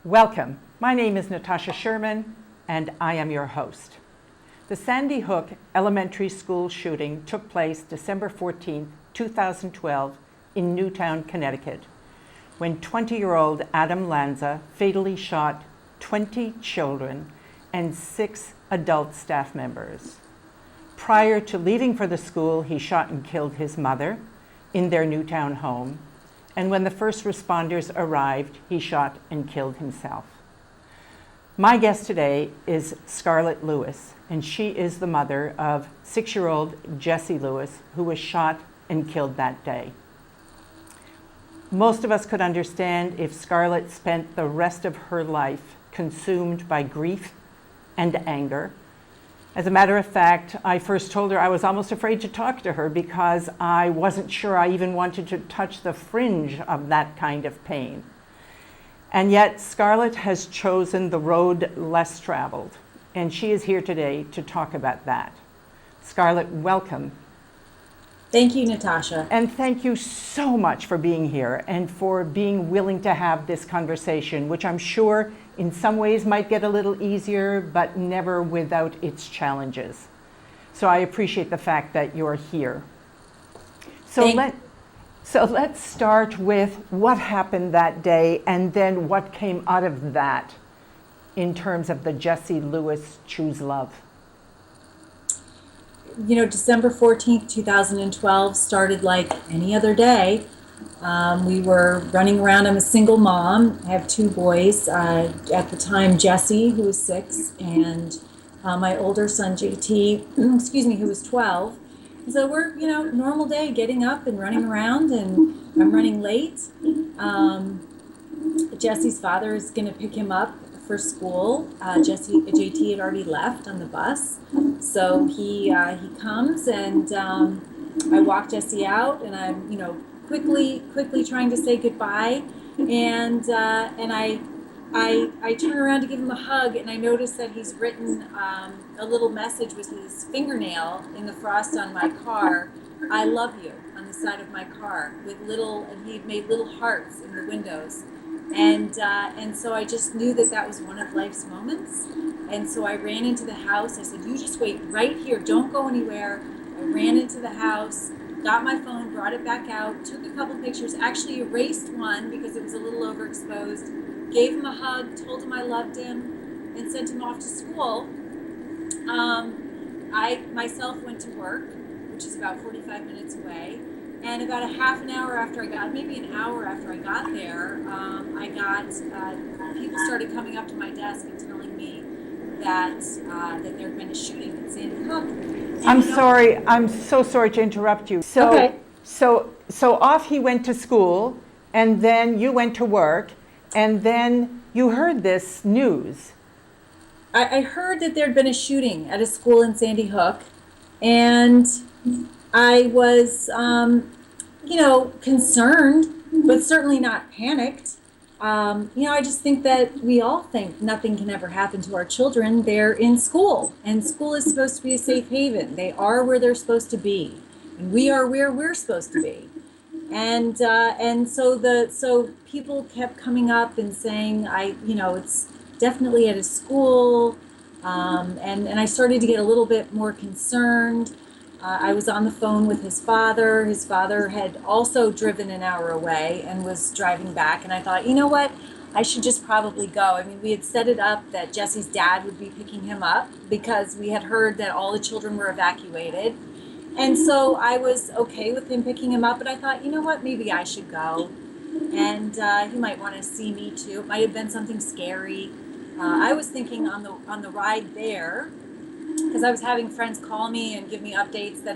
Welcome. My name is Natasha Sherman, and I am your host. The Sandy Hook Elementary School shooting took place December 14, 2012, in Newtown, Connecticut, when 20-year-old Adam Lanza fatally shot 20 children and 6 adult staff members. Prior to leaving for the school, he shot and killed his mother in their Newtown home, and when the first responders arrived, he shot and killed himself. My guest today is Scarlett Lewis, and she is the mother of 6-year-old Jessie Lewis, who was shot and killed that day. Most of us could understand if Scarlett spent the rest of her life consumed by grief and anger. As a matter of fact, I first told her I was almost afraid to talk to her because I wasn't sure I even wanted to touch the fringe of that kind of pain. And yet, Scarlett has chosen the road less traveled, and she is here today to talk about that. Scarlett, welcome. Thank you, Natasha. And thank you so much for being here and for being willing to have this conversation, which I'm sure in some ways might get a little easier, but never without its challenges. So I appreciate the fact that you're here. So let's start with what happened that day and then what came out of that in terms of the Jessie Lewis Choose Love. You know, December 14th, 2012 started like any other day. We were running around. I'm a single mom. I have 2 boys. At the time, Jessie, who was 6, and my older son, JT, who was 12. And so we're, normal day, getting up and running around, and I'm running late. Jessie's father is going to pick him up for school. JT had already left on the bus. So he comes, and I walk Jessie out, and I'm, quickly trying to say goodbye, and I turn around to give him a hug, and I notice that he's written a little message with his fingernail in the frost on my car. "I love you," on the side of my car, and he made little hearts in the windows, and so I just knew that was one of life's moments, and so I ran into the house. I said, "You just wait right here, don't go anywhere." I ran into the house, got my phone, brought it back out, took a couple pictures, actually erased one because it was a little overexposed, gave him a hug, told him I loved him, and sent him off to school. I myself went to work, which is about 45 minutes away, and about an hour after I got there, I got people started coming up to my desk and telling me that there had been a shooting in Sandy Hook. I'm so sorry to interrupt you. Okay. So off he went to school, and then you went to work, and then you heard this news. I heard that there had been a shooting at a school in Sandy Hook, and I was, concerned, but certainly not panicked. I just think that we all think nothing can ever happen to our children. They're in school, and school is supposed to be a safe haven. They are where they're supposed to be, and we are where we're supposed to be. And so people kept coming up and saying, it's definitely at a school, and I started to get a little bit more concerned. I was on the phone with his father. His father had also driven an hour away and was driving back. And I thought, you know what? I should just probably go. I mean, we had set it up that Jessie's dad would be picking him up because we had heard that all the children were evacuated. And so I was okay with him picking him up. But I thought, you know what? Maybe I should go. And he might want to see me too. It might have been something scary. I was thinking on the ride there, because I was having friends call me and give me updates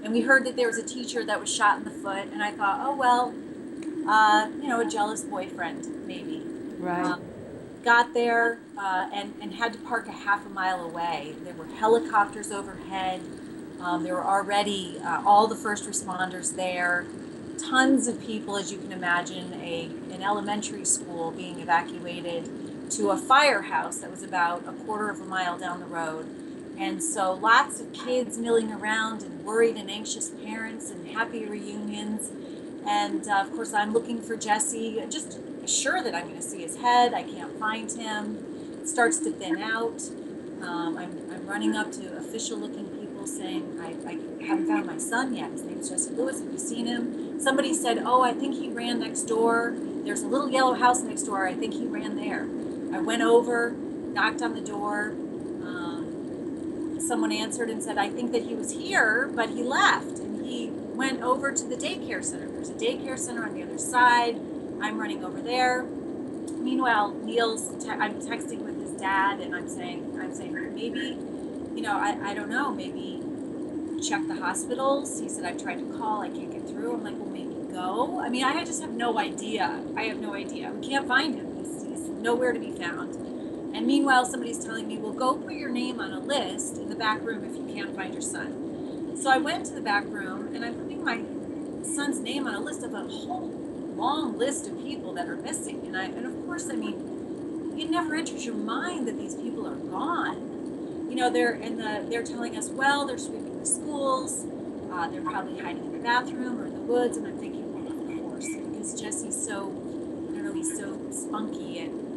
and we heard that there was a teacher that was shot in the foot, and I thought, oh well, a jealous boyfriend maybe. Right. Got there and had to park a half a mile away. There were helicopters overhead. There were already all the first responders there. Tons of people, as you can imagine, an elementary school being evacuated to a firehouse that was about a quarter of a mile down the road. And so lots of kids milling around and worried and anxious parents and happy reunions. And of course, I'm looking for Jessie. sure that I'm going to see his head. I can't find him. It starts to thin out. I'm running up to official-looking people saying, I haven't found my son yet. His name's Jesse Lewis. Have you seen him? Somebody said, oh, I think he ran next door. There's a little yellow house next door. I think he ran there. I went over, knocked on the door. Someone answered and said, I think that he was here, but he left. And he went over to the daycare center. There's a daycare center on the other side. I'm running over there. Meanwhile, I'm texting with his dad, and I'm saying, maybe, I don't know, maybe check the hospitals. He said, I've tried to call, I can't get through. I'm like, well, maybe go. I mean, I just have no idea. We can't find him. He's nowhere to be found. And meanwhile, somebody's telling me, well, go put your name on a list in the back room if you can't find your son. So I went to the back room, and I'm putting my son's name on a list of a whole long list of people that are missing. And of course, I mean, it never enters your mind that these people are gone. They're telling us, well, they're sweeping the schools. They're probably hiding in the bathroom or in the woods. And I'm thinking, well, of course, because Jesse's so, he's so spunky and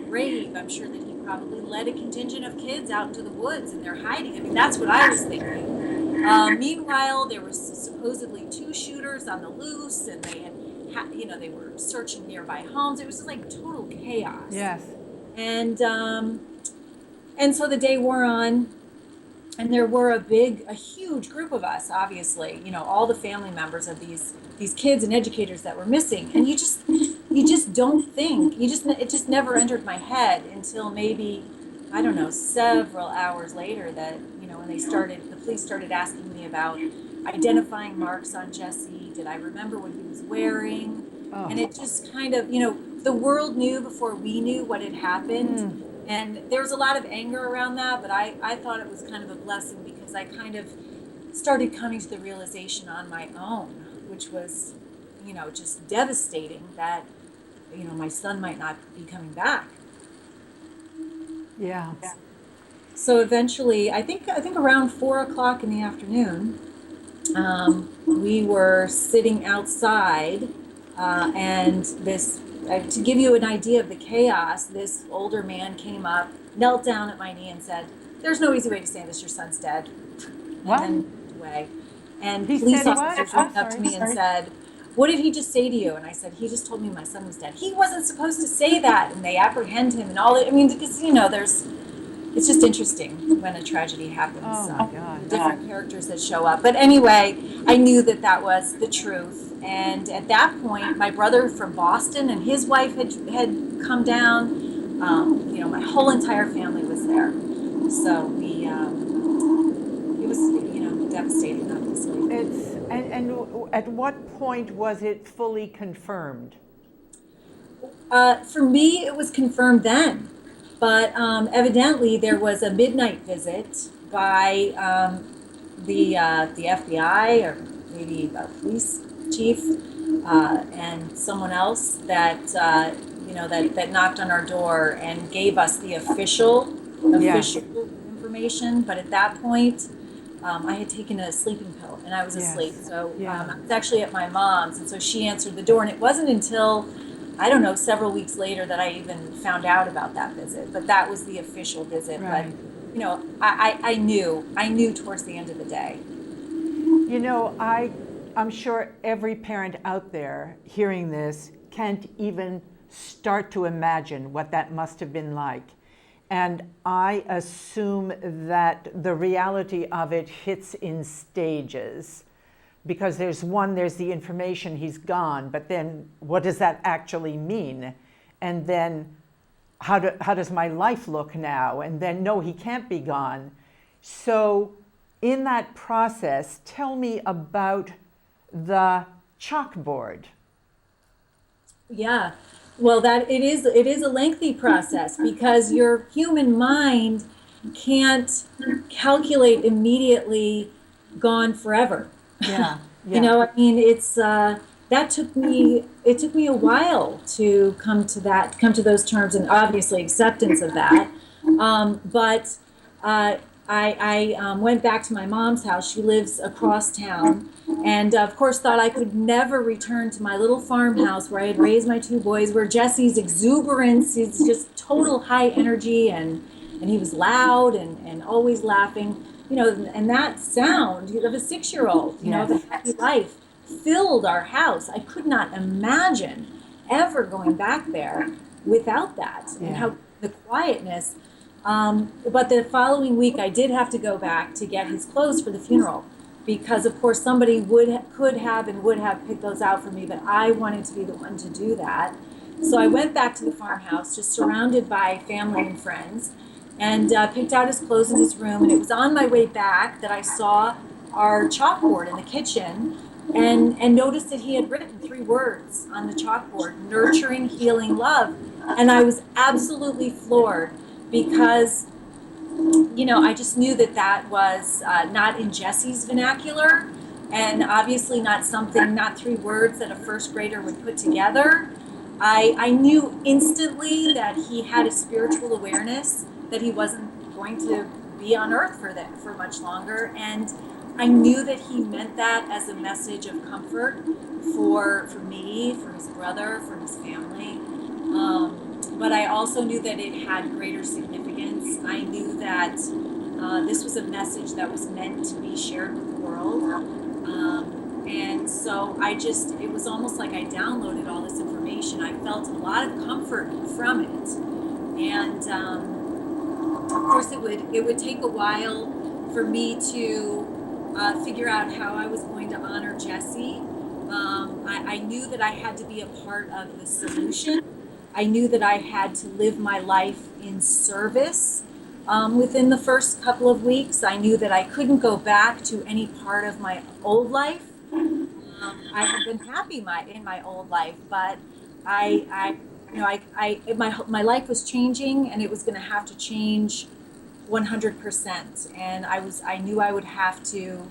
brave. I'm sure that he probably led a contingent of kids out into the woods and they're hiding. I mean, that's what I was thinking. Meanwhile, there was supposedly 2 shooters on the loose, and they they were searching nearby homes. It was just like total chaos. Yes. And so the day wore on, and there were a huge group of us, obviously, all the family members of these kids and educators that were missing. And you just don't think, it just never entered my head until maybe, I don't know, several hours later that, when the police started asking me about identifying marks on Jesse. Did I remember what he was wearing? Oh. And it just kind of, the world knew before we knew what had happened. And there was a lot of anger around that, but I thought it was kind of a blessing because I kind of started coming to the realization on my own, which was, just devastating that, my son might not be coming back. Yeah. So eventually, I think around 4:00 in the afternoon, we were sitting outside, and to give you an idea of the chaos, this older man came up, knelt down at my knee and said, "There's no easy way to say this, your son's dead." What? And then went away. And He police said officers what? went up to me and said, "What did he just say to you?" And I said, "He just told me my son was dead." He wasn't supposed to say that, and they apprehend him and all that. I mean, because, it's just interesting when a tragedy happens. Oh, my God. Different characters that show up. But anyway, I knew that was the truth. And at that point, my brother from Boston and his wife had come down. My whole entire family was there. So it was, devastating, obviously. And at what point was it fully confirmed? For me, it was confirmed then. But evidently, there was a midnight visit by the FBI or maybe a police chief and someone else that knocked on our door and gave us the official information. But at that point, I had taken a sleeping pill and I was asleep. So I was actually at my mom's, and so she answered the door. And it wasn't until, I don't know, several weeks later that I even found out about that visit. But that was the official visit. Right. But, I knew towards the end of the day. I'm sure every parent out there hearing this can't even start to imagine what that must have been like. And I assume that the reality of it hits in stages. Because there's the information, he's gone, but then what does that actually mean? And then how does my life look now? And then, no, he can't be gone. So in that process, tell me about the chalkboard. Yeah, well, it is a lengthy process because your human mind can't calculate immediately gone forever. Yeah. It's it took me a while to come to those terms, and obviously acceptance of that. But I went back to my mom's house. She lives across town. And of course, thought I could never return to my little farmhouse where I had raised my two boys, where Jesse's exuberance, he's just total high energy, and he was loud and always laughing, and that sound of a 6-year-old, Yes. the happy life filled our house. I could not imagine ever going back there without that, and how the quietness. But the following week, I did have to go back to get his clothes for the funeral, because of course somebody could have picked those out for me, but I wanted to be the one to do that. So I went back to the farmhouse, just surrounded by family and friends, and picked out his clothes in his room. And it was on my way back that I saw our chalkboard in the kitchen, and noticed that he had written 3 words on the chalkboard: nurturing, healing, love. And I was absolutely floored, because I just knew that was not in Jesse's vernacular, and obviously not 3 words that a first grader would put together. I knew instantly that he had a spiritual awareness, that he wasn't going to be on earth for much longer, and I knew that he meant that as a message of comfort for me, for his brother, for his family. But I also knew that it had greater significance. I knew that this was a message that was meant to be shared with the world. And so it was almost like I downloaded all this information. I felt a lot of comfort from it. And of course, it would take a while for me to figure out how I was going to honor Jesse. I knew that I had to be a part of the solution. I knew that I had to live my life in service within the first couple of weeks. I knew that I couldn't go back to any part of my old life. I had been happy in my old life, but my life was changing, and it was going to have to change 100%. And I knew I would have to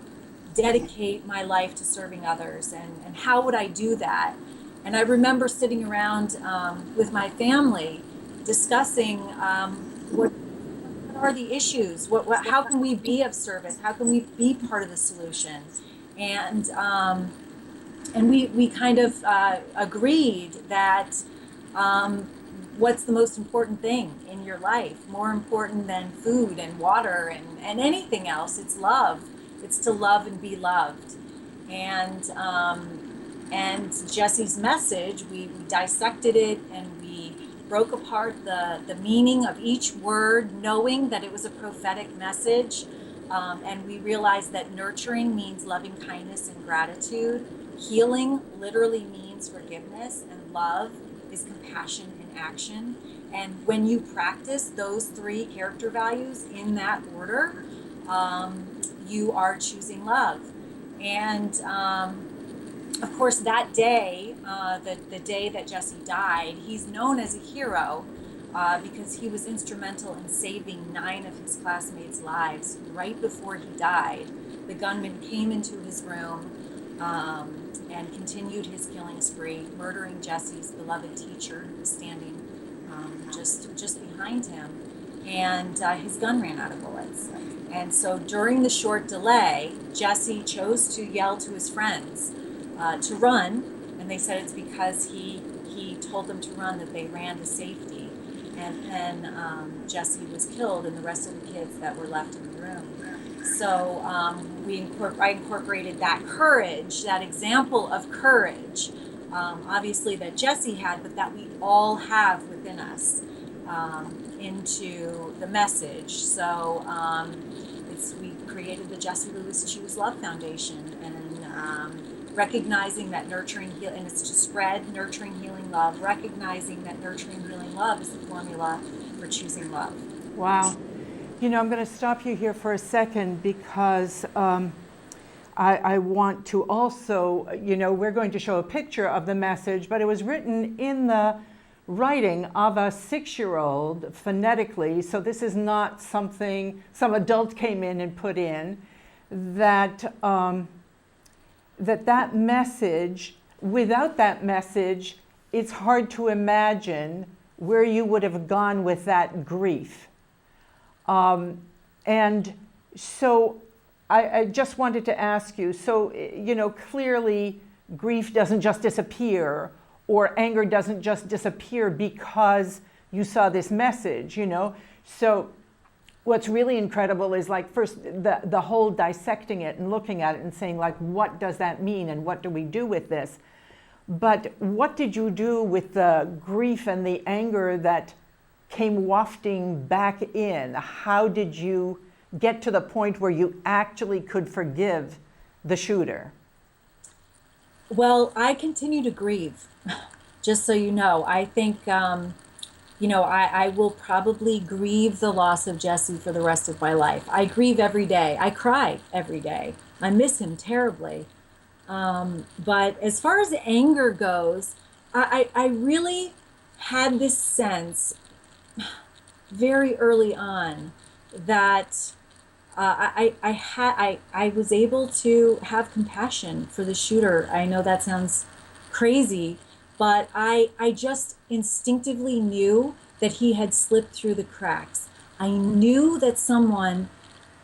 dedicate my life to serving others. And how would I do that? And I remember sitting around with my family discussing what are the issues, how can we be of service, how can we be part of the solution, and we kind of agreed that what's the most important thing in your life, more important than food and water and anything else. It's love. It's to love and be loved. And Jesse's message, we dissected it, and we broke apart the meaning of each word, knowing that it was a prophetic message. And we realized that nurturing means loving kindness and gratitude. Healing literally means forgiveness, and love is compassion in action. And when you practice those 3 character values in that order, you are choosing love. And of course, that day, the day that Jesse died, he's known as a hero because he was instrumental in saving 9 of his classmates' lives right before he died. The gunman came into his room and continued his killing spree, murdering Jesse's beloved teacher, who was standing just behind him, and his gun ran out of bullets. And so during the short delay, Jesse chose to yell to his friends to run, and they said it's because he told them to run that they ran to safety, and then Jesse was killed, and the rest of the kids that were left in the room. So I incorporated that courage, that example of courage, obviously that Jesse had, but that we all have within us, into the message. So we created the Jessie Lewis Choose Love Foundation, and recognizing that nurturing, and it's to spread nurturing, healing love, recognizing that nurturing, healing love is the formula for choosing love. Wow. I'm going to stop you here for a second, because I want to also, we're going to show a picture of the message, but it was written in the writing of a 6-year-old phonetically, so this is not something some adult came in and put in, that message, without that message, it's hard to imagine where you would have gone with that grief. And So I just wanted to ask you, so, clearly grief doesn't just disappear, or anger doesn't just disappear because you saw this message. So what's really incredible is, like, first the whole dissecting it and looking at it and saying, like, what does that mean and what do we do with this? But what did you do with the grief and the anger that came wafting back in? How did you get to the point where you actually could forgive the shooter? Well, I continue to grieve, just so you know. I think, I will probably grieve the loss of Jesse for the rest of my life. I grieve every day. I cry every day. I miss him terribly. But as far as anger goes, I really had this sense very early on that I was able to have compassion for the shooter. I know that sounds crazy, but I just instinctively knew that he had slipped through the cracks. I knew that someone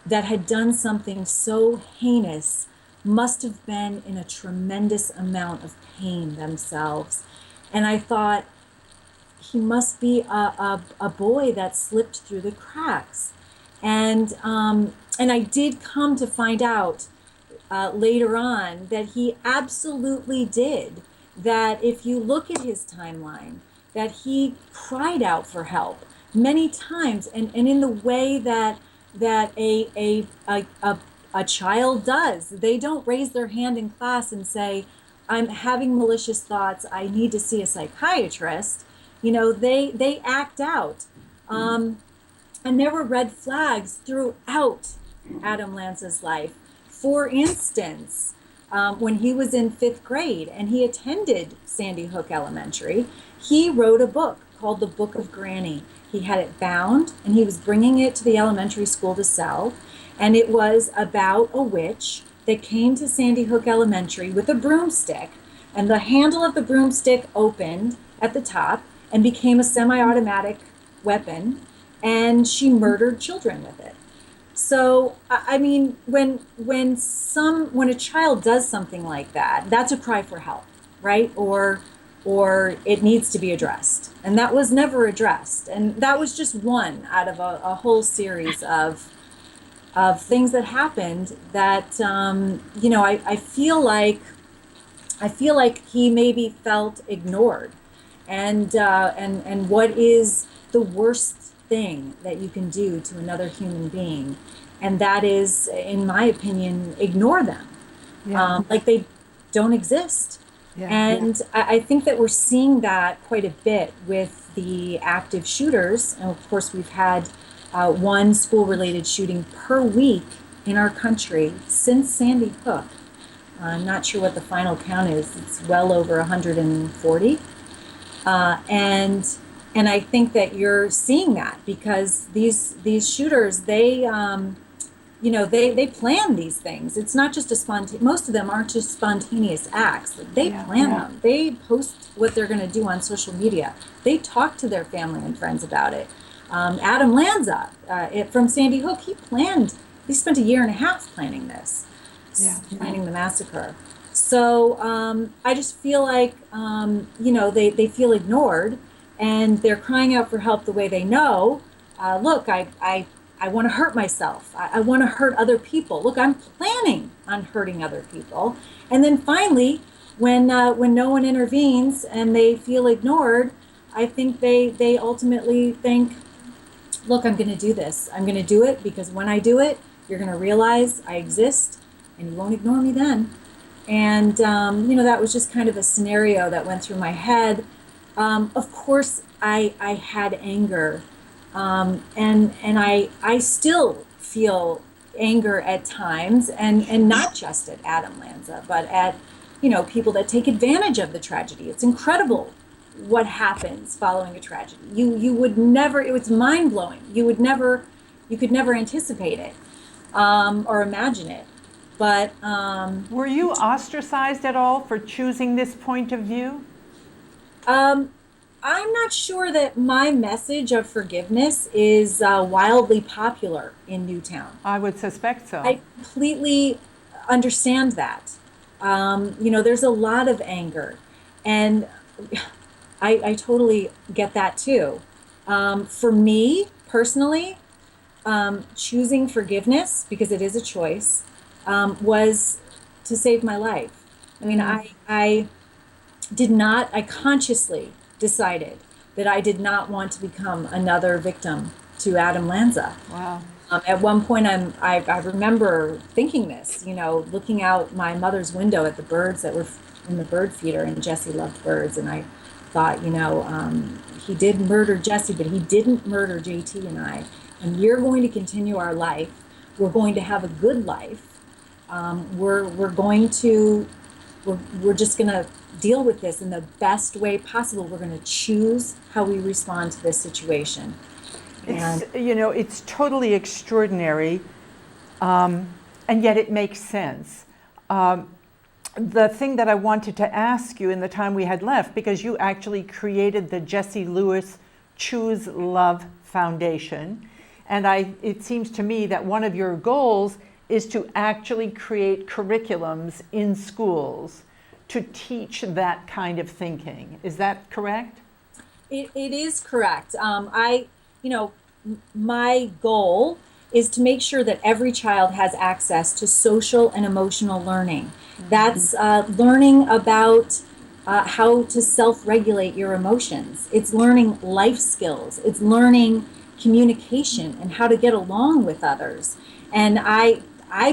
that had done something so heinous must have been in a tremendous amount of pain themselves. And I thought, he must be a boy that slipped through the cracks. And I did come to find out later on that he absolutely did. That if you look at his timeline, that he cried out for help many times, and in the way that a child does. They don't raise their hand in class and say, I'm having malicious thoughts, I need to see a psychiatrist. They act out. And there were red flags throughout Adam Lanza's life. For instance, when he was in 5th grade and he attended Sandy Hook Elementary, he wrote a book called The Book of Granny. He had it bound and he was bringing it to the elementary school to sell. And it was about a witch that came to Sandy Hook Elementary with a broomstick, and the handle of the broomstick opened at the top and became a semi-automatic weapon, and she murdered children with it. So, I mean, when a child does something like that, that's a cry for help, right? Or it needs to be addressed. And that was never addressed. And that was just one out of a whole series of things that happened that, I feel like he maybe felt ignored. And what is the worst thing that you can do to another human being? And that is, in my opinion, ignore them. Yeah. Like they don't exist. Yeah. And I think that we're seeing that quite a bit with the active shooters. And of course, we've had one school-related shooting per week in our country since Sandy Hook. I'm not sure what the final count is. It's well over 140. And I think that you're seeing that because these shooters, they plan these things. It's not just most of them aren't just spontaneous acts. They plan them. They post what they're going to do on social media. They talk to their family and friends about it. Adam Lanza from Sandy Hook, he spent a year and a half planning this, planning the massacre. So I just feel like, they feel ignored and they're crying out for help the way they know. Look, I want to hurt myself. I want to hurt other people. Look, I'm planning on hurting other people. And then finally, when no one intervenes and they feel ignored, I think they ultimately think, look, I'm going to do this. I'm going to do it because when I do it, you're going to realize I exist and you won't ignore me then. And, that was just kind of a scenario that went through my head. Of course, I had anger. And I still feel anger at times, and not just at Adam Lanza, but at, people that take advantage of the tragedy. It's incredible what happens following a tragedy. You would never, it was mind-blowing. You could never anticipate it or imagine it. But were you ostracized at all for choosing this point of view? I'm not sure that my message of forgiveness is wildly popular in Newtown. I would suspect so. I completely understand that. There's a lot of anger, and I totally get that too. For me personally, choosing forgiveness, because it is a choice, was to save my life. I mean, Mm, I did not, I consciously decided that I did not want to become another victim to Adam Lanza. wow. At one point, I remember thinking this, looking out my mother's window at the birds that were in the bird feeder, and Jesse loved birds. And I thought, he did murder Jesse, but he didn't murder JT and I. And we're going to continue our life. We're going to have a good life. We're going to, we're just going to deal with this in the best way possible. We're going to choose how we respond to this situation. And It's totally extraordinary, and yet it makes sense. The thing that I wanted to ask you in the time we had left, because you actually created the Jesse Lewis Choose Love Foundation, and it seems to me that one of your goals is to actually create curriculums in schools to teach that kind of thinking. Is that correct? it is correct. My goal is to make sure that every child has access to social and emotional learning. That's learning about how to self-regulate your emotions. It's learning life skills. It's learning communication and how to get along with others. And I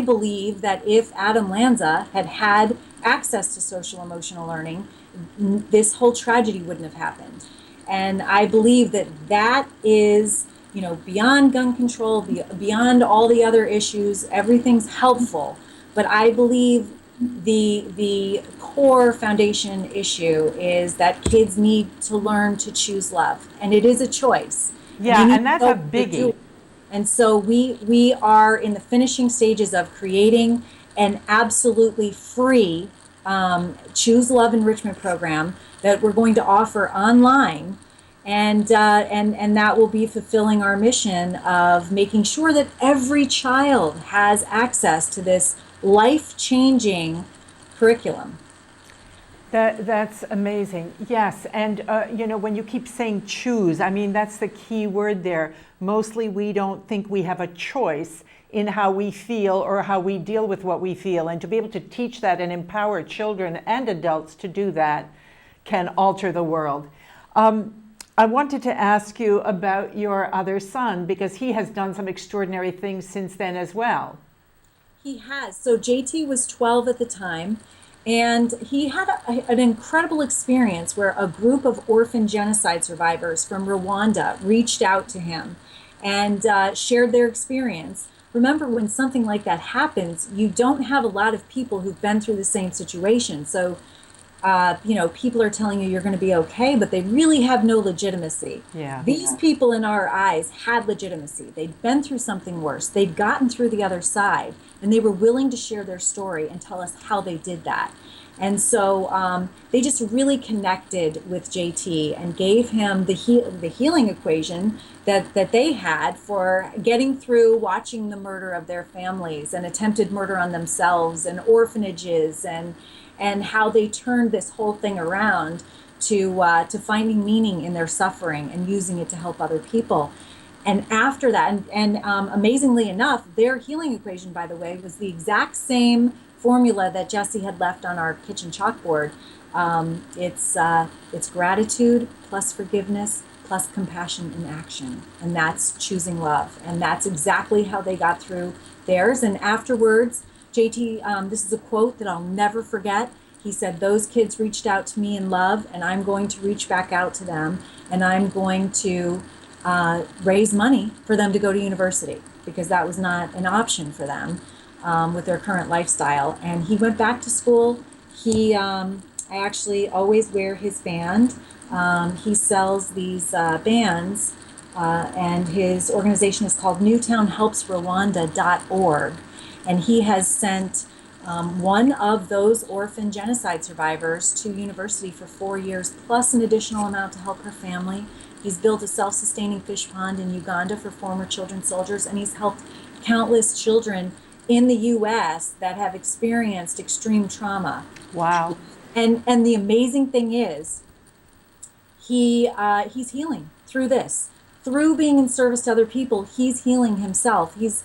believe that if Adam Lanza had had access to social emotional learning, this whole tragedy wouldn't have happened. And I believe that is, beyond gun control, beyond all the other issues, everything's helpful. But I believe the core foundation issue is that kids need to learn to choose love, and it is a choice. Yeah, and that's a biggie. And so we are in the finishing stages of creating an absolutely free Choose Love Enrichment program that we're going to offer online, and that will be fulfilling our mission of making sure that every child has access to this life-changing curriculum. That's amazing. Yes, and when you keep saying choose, I mean that's the key word there. Mostly we don't think we have a choice in how we feel or how we deal with what we feel, and to be able to teach that and empower children and adults to do that can alter the world. I wanted to ask you about your other son, because he has done some extraordinary things since then as well. He has. So JT was 12 at the time, and he had an incredible experience where a group of orphan genocide survivors from Rwanda reached out to him and shared their experience. Remember, when something like that happens, you don't have a lot of people who've been through the same situation. So, people are telling you you're going to be okay, but they really have no legitimacy. Yeah. These people in our eyes had legitimacy. They'd been through something worse. They'd gotten through the other side, and they were willing to share their story and tell us how they did that. And so they just really connected with JT and gave him the healing equation that they had for getting through watching the murder of their families and attempted murder on themselves and orphanages, and how they turned this whole thing around to finding meaning in their suffering and using it to help other people. And after that, and amazingly enough, their healing equation, by the way, was the exact same formula that Jesse had left on our kitchen chalkboard. It's gratitude plus forgiveness plus compassion in action, and that's choosing love. And that's exactly how they got through theirs. And afterwards, JT, this is a quote that I'll never forget. He said, "Those kids reached out to me in love, and I'm going to reach back out to them, and I'm going to raise money for them to go to university, because that was not an option for them with their current lifestyle." And he went back to school. I actually always wear his band. He sells these bands, and his organization is called NewtownHelpsRwanda.org. And he has sent one of those orphan genocide survivors to university for 4 years, plus an additional amount to help her family. He's built a self-sustaining fish pond in Uganda for former children soldiers, and he's helped countless children in the U.S. that have experienced extreme trauma. Wow. And the amazing thing is, he's healing through this. Through being in service to other people, he's healing himself. He's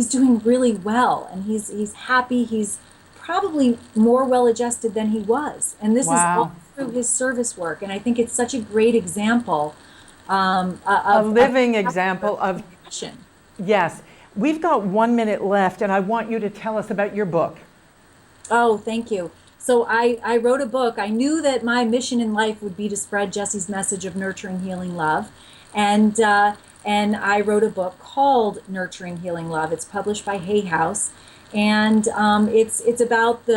doing really well, and he's happy. He's probably more well-adjusted than he was. And this is all through his service work. And I think it's such a great example. A living example of passion. Yes. We've got 1 minute left, and I want you to tell us about your book. Oh, thank you. So I wrote a book. I knew that my mission in life would be to spread Jesse's message of nurturing, healing love. And I wrote a book called Nurturing, Healing Love. It's published by Hay House. And it's about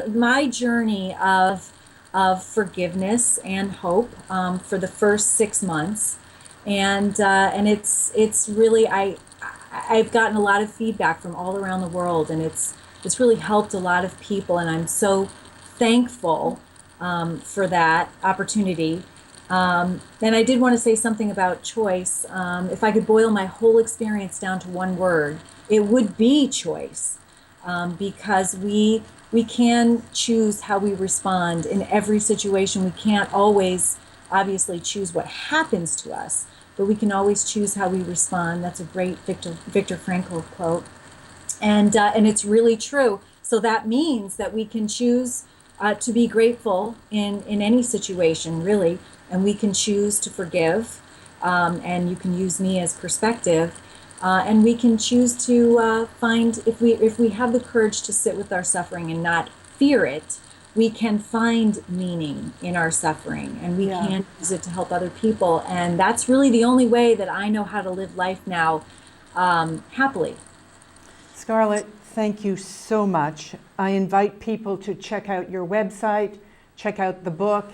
my journey of forgiveness and hope for the first 6 months. And it's really, I've gotten a lot of feedback from all around the world, and it's really helped a lot of people, and I'm so thankful for that opportunity. And I did want to say something about choice. If I could boil my whole experience down to one word, it would be choice, because we can choose how we respond in every situation. We can't always, obviously, choose what happens to us, but we can always choose how we respond. That's a great Viktor Frankl quote. And it's really true. So that means that we can choose to be grateful in any situation, really, and we can choose to forgive, and you can use me as perspective, and we can choose to find, if we have the courage to sit with our suffering and not fear it, we can find meaning in our suffering, and we can use it to help other people. And that's really the only way that I know how to live life now happily. Scarlett, thank you so much. I invite people to check out your website, check out the book.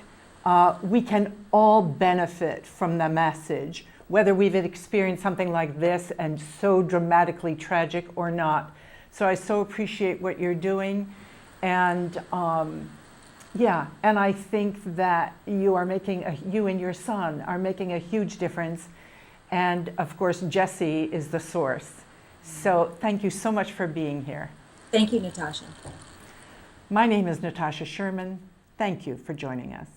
We can all benefit from the message, whether we've experienced something like this and so dramatically tragic or not. So I so appreciate what you're doing. And and I think that you and your son are making a huge difference. And of course, Jesse is the source. So thank you so much for being here. Thank you, Natasha. My name is Natasha Sherman. Thank you for joining us.